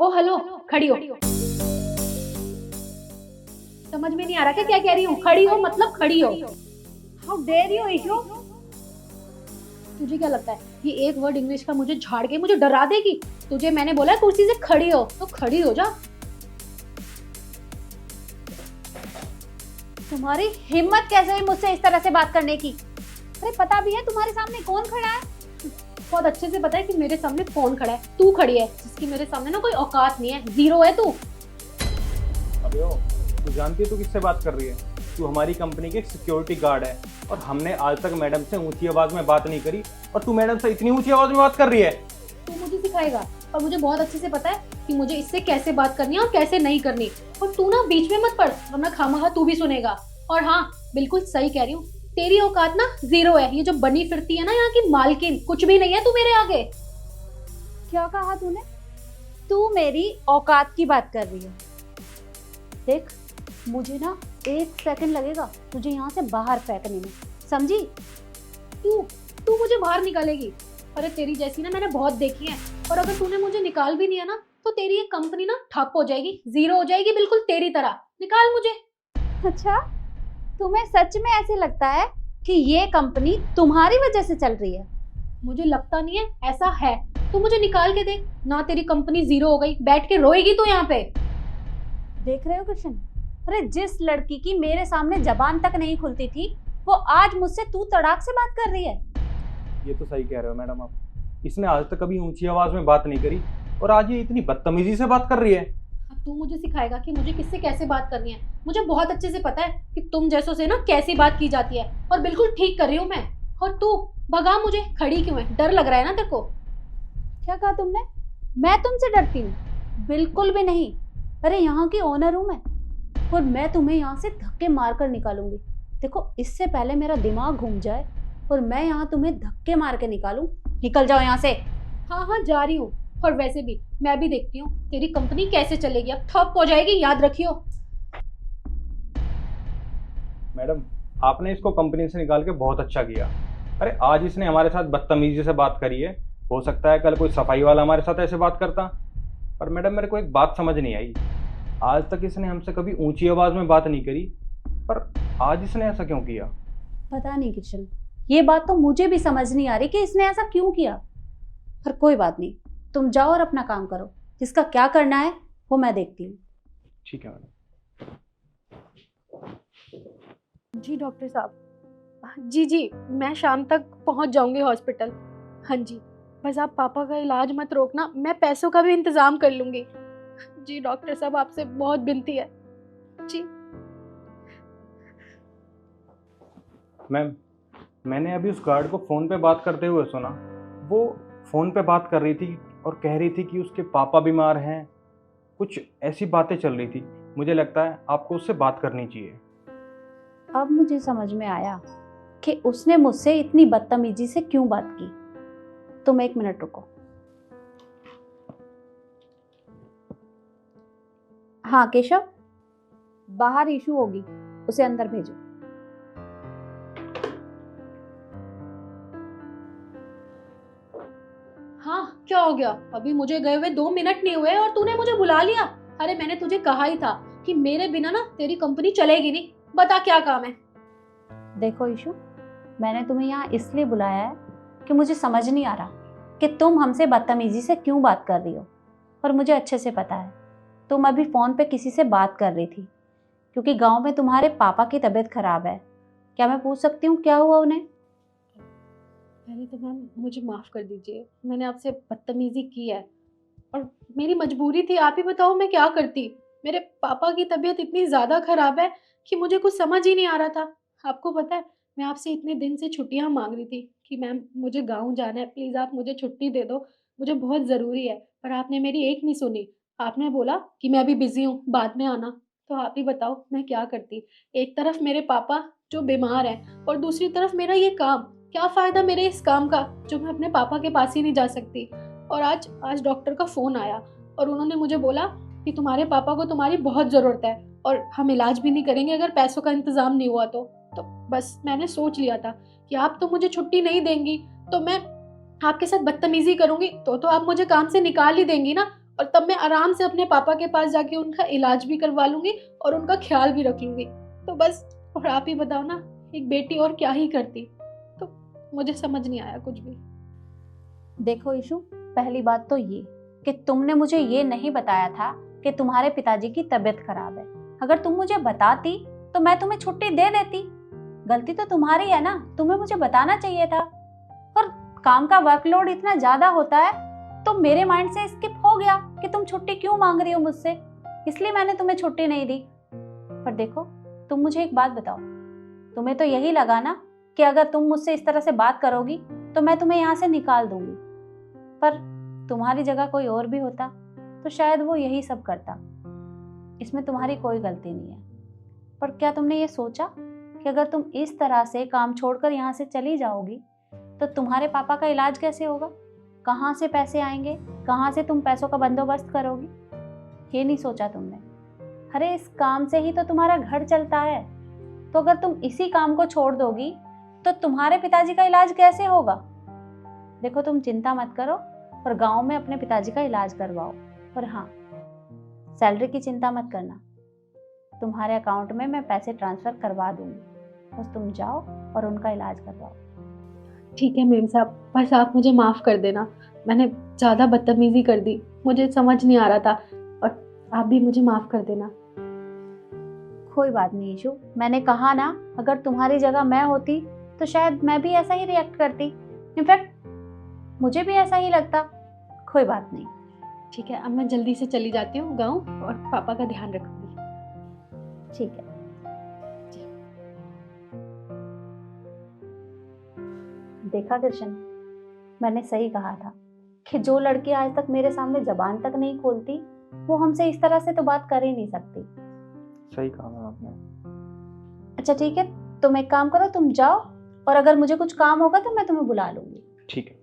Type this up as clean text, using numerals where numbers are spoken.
ओ hello, खड़ी हो। समझ में नहीं आ रहा क्या कह रही हूँ? खड़ी हो मतलब खड़ी हो। हाउ डेयर यू ईशू। तुझे क्या लगता है ये एक वर्ड इंग्लिश का मुझे झाड़ के मुझे डरा देगी? तुझे मैंने बोला है कुर्सी से खड़ी हो तो खड़ी हो जा। तुम्हारी हिम्मत कैसे हुई मुझसे इस तरह से बात करने की? अरे पता भी है तुम्हारे सामने कौन खड़ा है? बहुत अच्छे से पता है कि मेरे सामने कौन खड़ा है। तू खड़ी है जिसकी मेरे सामने ना कोई औकात नहीं है, जीरो है तू। अबे ओ, तू जानती है तू किससे बात कर रही है? तू हमारी कंपनी के एक सिक्योरिटी गार्ड है और हमने आज तक मैडम से ऊंची आवाज में बात नहीं करी और तू मैडम से इतनी ऊंची आवाज में बात कर रही है। तू मुझे सिखाएगा और मुझे बहुत अच्छे से पता है कि मुझे इससे कैसे बात करनी है और कैसे नहीं करनी। और तू ना बीच में मत पड़ वरना खामखा तू भी सुनेगा। और हाँ, बिल्कुल सही कह रही हूँ, तेरी औकात ना जीरो है। ये जो बनी फिरती है ना यहाँ की मालकिन, कुछ भी नहीं है तू मेरे आगे। क्या कहा तूने? तू मेरी औकात की बात कर रही है? देख, मुझे ना 1 सेकंड लगेगा तुझे यहाँ से बाहर फेंकने में, समझी? तू मुझे बाहर निकालेगी? अरे तेरी जैसी ना मैंने बहुत देखी है। और अगर तूने मुझे निकाल भी दिया ना तो तेरी ये कंपनी ना ठप हो जाएगी, जीरो हो जाएगी, बिल्कुल तेरी तरह। निकाल मुझे। अच्छा, तुम्हें सच में ऐसे लगता है कि ये कंपनी तुम्हारी वजह से चल रही है? मुझे लगता नहीं है, ऐसा है। तू मुझे निकाल के देख ना, तेरी कंपनी जीरो हो गई, बैठ के रोएगी तू यहाँ पे। देख रहे हो कृष्ण, अरे जिस लड़की की मेरे सामने जबान तक नहीं खुलती थी वो आज मुझसे तू तड़ाक से बात कर रही है। ये तो सही कह रहे हो मैडम आप। इसने आज तक कभी ऊंची आवाज में बात नहीं करी और आज ये इतनी बदतमीजी से बात कर रही है। अब तू मुझे सिखाएगा कि मुझे किससे कैसे बात करनी है। मुझे बहुत अच्छे से पता है कि तुम जैसों से ना कैसी बात की जाती है और बिल्कुल ठीक कर रही हूँ मैं। और तू भगा मुझे, खड़ी क्यों है? डर लग रहा है ना तेरे को? क्या कहा तुमने? मैं तुमसे डरती हूँ? बिल्कुल भी नहीं। अरे यहाँ की ओनर हूँ मैं और मैं तुम्हें यहाँ से धक्के मार कर निकालूंगी। देखो, इससे पहले मेरा दिमाग घूम जाए और मैं यहाँ तुम्हें धक्के मार के निकालूं। निकल जाओ यहाँ से। हाँ हाँ, जा रही हूँ। और वैसे भी मैं भी देखती हूँ तेरी कंपनी कैसे चलेगी। अब ठप हो जाएगी, याद रखियो। मैडम, आपने इसको कंपनी से निकाल के बहुत अच्छा किया। अरे आज इसने हमारे साथ बदतमीजी से बात करी है, हो सकता है कल कोई सफाई वाला हमारे साथ ऐसे बात करता। पर मैडम मेरे को एक बात समझ नहीं आई, आज तक इसने हमसे कभी ऊंची आवाज में बात नहीं करी, पर आज इसने ऐसा क्यों किया? पता नहीं किशन, ये बात तो मुझे भी समझ नहीं आ रही कि इसने ऐसा क्यों किया। पर कोई बात नहीं, तुम जाओ और अपना काम करो। जिसका क्या करना है वो मैं देखती हूँ। ठीक है मैडम। जी डॉक्टर साहब, जी मैं शाम तक पहुंच जाऊंगी हॉस्पिटल। हाँ जी, बस आप पापा का इलाज मत रोकना, मैं पैसों का भी इंतजाम कर लूंगी। जी डॉक्टर साहब, आपसे बहुत विनती है। जी मैम, मैंने अभी उस गार्ड को फ़ोन पे बात करते हुए सुना। वो फ़ोन पे बात कर रही थी और कह रही थी कि उसके पापा बीमार हैं, कुछ ऐसी बातें चल रही थी। मुझे लगता है आपको उससे बात करनी चाहिए। अब मुझे समझ में आया कि उसने मुझसे इतनी बदतमीजी से क्यों बात की। तुम 1 मिनट रुको। हाँ केशव, बाहर इशू होगी, उसे अंदर भेजो। हाँ, क्या हो गया? अभी मुझे गए हुए 2 मिनट नहीं हुए और तूने मुझे बुला लिया। अरे मैंने तुझे कहा ही था कि मेरे बिना ना तेरी कंपनी चलेगी नहीं। बता क्या काम है? देखो इशू, मैंने तुम्हें यहाँ इसलिए बुलाया है कि मुझे समझ नहीं आ रहा कि तुम हमसे बदतमीजी से क्यों बात कर रही हो। और मुझे अच्छे से पता है तुम अभी फ़ोन पे किसी से बात कर रही थी, क्योंकि गांव में तुम्हारे पापा की तबीयत खराब है। क्या मैं पूछ सकती हूँ क्या हुआ उन्हें? पहले तो मैम मुझे माफ़ कर दीजिए, मैंने आपसे बदतमीजी की है और मेरी मजबूरी थी। आप ही बताओ मैं क्या करती। मेरे पापा की तबीयत इतनी ज़्यादा ख़राब है कि मुझे कुछ समझ ही नहीं आ रहा था। आपको पता है मैं आपसे इतने दिन से छुट्टियां मांग रही थी कि मैम मुझे गांव जाना है, प्लीज़ आप मुझे छुट्टी दे दो, मुझे बहुत ज़रूरी है। पर आपने मेरी एक नहीं सुनी। आपने बोला कि मैं अभी बिज़ी हूँ, बाद में आना। तो आप ही बताओ मैं क्या करती। एक तरफ मेरे पापा जो बीमार हैं और दूसरी तरफ मेरा ये काम। क्या फ़ायदा मेरे इस काम का जो मैं अपने पापा के पास ही नहीं जा सकती। और आज डॉक्टर का फ़ोन आया और उन्होंने मुझे बोला कि तुम्हारे पापा को तुम्हारी बहुत ज़रूरत है और हम इलाज भी नहीं करेंगे अगर पैसों का इंतज़ाम नहीं हुआ तो बस मैंने सोच लिया था कि आप तो मुझे छुट्टी नहीं देंगी तो मैं आपके साथ बदतमीजी करूंगी तो आप मुझे काम से निकाल ही देंगी ना। और तब मैं आराम से अपने पापा के पास जाके उनका इलाज भी करवा लूंगी और उनका ख्याल भी रख लूंगी। तो बस, और आप ही बताओ ना, एक बेटी और क्या ही करती। तो मुझे समझ नहीं आया कुछ भी। देखो ईशु, पहली बात तो ये कि तुमने मुझे ये नहीं बताया था कि तुम्हारे पिताजी की तबीयत खराब है। अगर तुम मुझे बताती तो मैं तुम्हें छुट्टी दे देती। गलती तो तुम्हारी है ना, तुम्हें मुझे बताना चाहिए था। और काम का वर्कलोड इतना ज्यादा होता है तो मेरे माइंड से स्किप हो गया कि तुम छुट्टी क्यों मांग रही हो मुझसे, इसलिए मैंने तुम्हें छुट्टी नहीं दी। पर देखो, तुम मुझे एक बात बताओ, तुम्हें तो यही लगा ना कि अगर तुम मुझसे इस तरह से बात करोगी तो मैं तुम्हें यहाँ से निकाल दूंगी। पर तुम्हारी जगह कोई और भी होता तो शायद वो यही सब करता। इसमें तुम्हारी कोई गलती नहीं है। पर क्या तुमने ये सोचा कि अगर तुम इस तरह से काम छोड़कर यहाँ से चली जाओगी तो तुम्हारे पापा का इलाज कैसे होगा? कहाँ से पैसे आएंगे? कहाँ से तुम पैसों का बंदोबस्त करोगी? ये नहीं सोचा तुमने। अरे इस काम से ही तो तुम्हारा घर चलता है। तो अगर तुम इसी काम को छोड़ दोगी तो तुम्हारे पिताजी का इलाज कैसे होगा? देखो, तुम चिंता मत करो और गांव में अपने पिताजी का इलाज करवाओ। और हाँ, सैलरी की चिंता मत करना, तुम्हारे अकाउंट में मैं पैसे ट्रांसफर करवा दूंगी। बस तुम जाओ और उनका इलाज करवाओ। ठीक है मेम साहब, बस आप मुझे माफ़ कर देना। मैंने ज़्यादा बदतमीज़ी कर दी, मुझे समझ नहीं आ रहा था, और आप भी मुझे माफ़ कर देना। कोई बात नहीं ईशु, मैंने कहा ना, अगर तुम्हारी जगह मैं होती तो शायद मैं भी ऐसा ही रिएक्ट करती। इनफैक्ट मुझे भी ऐसा ही लगता। कोई बात नहीं। ठीक है, अब मैं जल्दी से चली जाती हूँ गाँव और पापा का ध्यान रखूंगी। ठीक है। देखा कृष्ण, मैंने सही कहा था कि जो लड़की आज तक मेरे सामने जबान तक नहीं खोलती वो हमसे इस तरह से तो बात कर ही नहीं सकती। सही कहा मैम आपने। अच्छा ठीक है, तुम एक काम करो, तुम जाओ और अगर मुझे कुछ काम होगा तो मैं तुम्हें बुला लूंगी। ठीक है।